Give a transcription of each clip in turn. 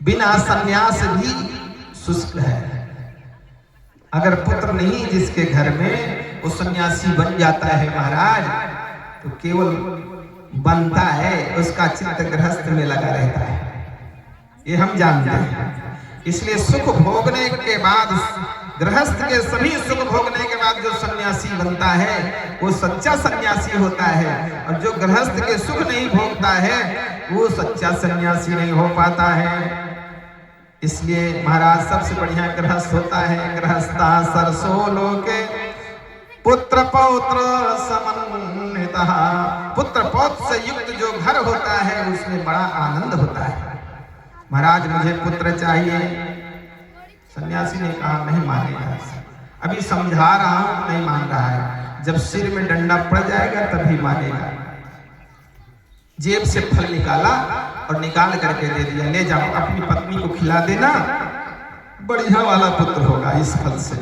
बिना सन्यास भी शुष्क है। अगर पुत्र नहीं जिसके घर में, वो सन्यासी बन जाता है महाराज, तो केवल बनता है, उसका चित्त गृहस्थ में लगा रहता है, ये हम जानते हैं। इसलिए सुख भोगने के बाद, गृहस्थ के सभी सुख भोगने के बाद जो सन्यासी बनता है वो सच्चा सन्यासी होता है, और जो गृहस्थ के सुख नहीं भोगता है वो सच्चा सन्यासी नहीं हो पाता है। इसलिए महाराज सबसे बढ़िया गृहस्थ होता है, गृहस्था सरसो लोके पुत्र पौत्र समन्वितः। पुत्र पौत्र से युक्त जो घर होता है उसमें बड़ा आनंद होता है। महाराज मुझे पुत्र चाहिए, सन्यासी ने कहा नहीं मानेगा, अभी समझा रहा हूं, नहीं मान रहा है, जब सिर में डंडा पड़ जाएगा तभी मानेगा। जेब से फल निकाला और निकाल करके दे दिया, ले जाओ अपनी पत्नी को खिला देना, बढ़िया वाला पुत्र होगा इस फल से।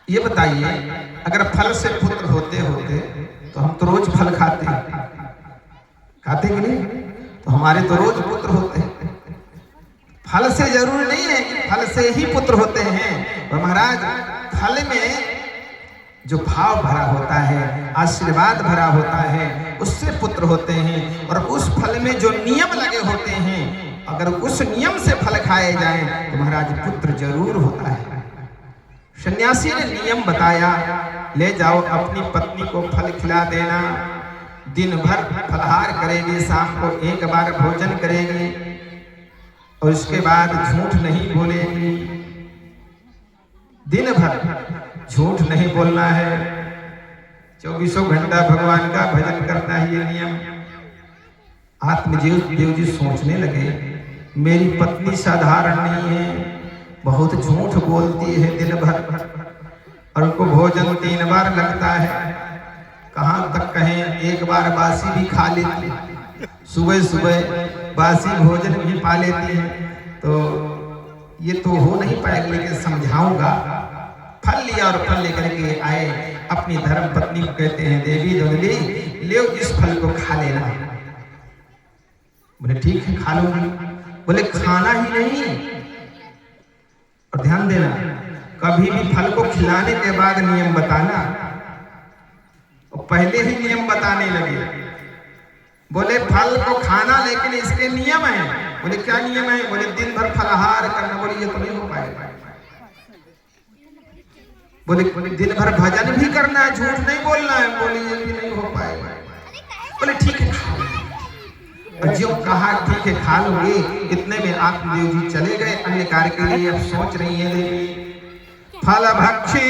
ये बताइए, अगर फल से पुत्र होते होते तो हम तो रोज फल खाते कि नहीं? तो हमारे तो रोज पुत्र होते हैं। फल से जरूरी नहीं है कि फल से ही पुत्र होते हैं, और महाराज फल में जो भाव भरा होता है, आशीर्वाद भरा होता है, उससे पुत्र होते हैं। और उस फल में जो नियम लगे होते हैं, अगर उस नियम से फल खाए जाएं तो महाराज पुत्र जरूर होता है। सन्यासी ने नियम बताया, ले जाओ अपनी पत्नी को फल खिला देना, दिन भर फलहार करेगी, शाम को एक बार भोजन करेगी, और उसके बाद झूठ नहीं बोलेगी। दिन भर झूठ नहीं बोलना है, 24 घंटा भगवान का भजन करना है, ये नियम। आत्मजीव देव जी सोचने लगे, मेरी पत्नी साधारण नहीं है, बहुत झूठ बोलती है दिन भर, और उनको भोजन 3 बार लगता है, कहाँ तक कहें, एक बार बासी भी खा लेती, सुबह सुबह बासी भोजन भी पा लेती है, तो ये तो हो नहीं पाएगा। लेकिन समझाऊंगा। फल लिया और फल लेकर के आए, अपनी धर्म पत्नी को कहते हैं, देवी दुंदली ले इस फल को खा लेना। बोले ठीक है खा लूंगी। बोले खाना ही नहीं, और ध्यान देना, कभी भी फल को खिलाने के बाद नियम बताना, और पहले ही नियम बताने लगे। बोले फल को खाना, लेकिन इसके नियम है। बोले क्या नियम है? बोले दिन भर फलाहार करना। बोले ये तो नहीं हो पाएगा। बोले दिन भर भजन भी करना है, झूठ नहीं बोलना है। बोले ये भी नहीं हो पाएगा। बोले ठीक है खा लो। और जो कहा ठीक है खा लोगे, इतने में आत्मदेव जी चले गए अन्य कार्य के लिए। अब सोच रही है देवी, फल भक्षे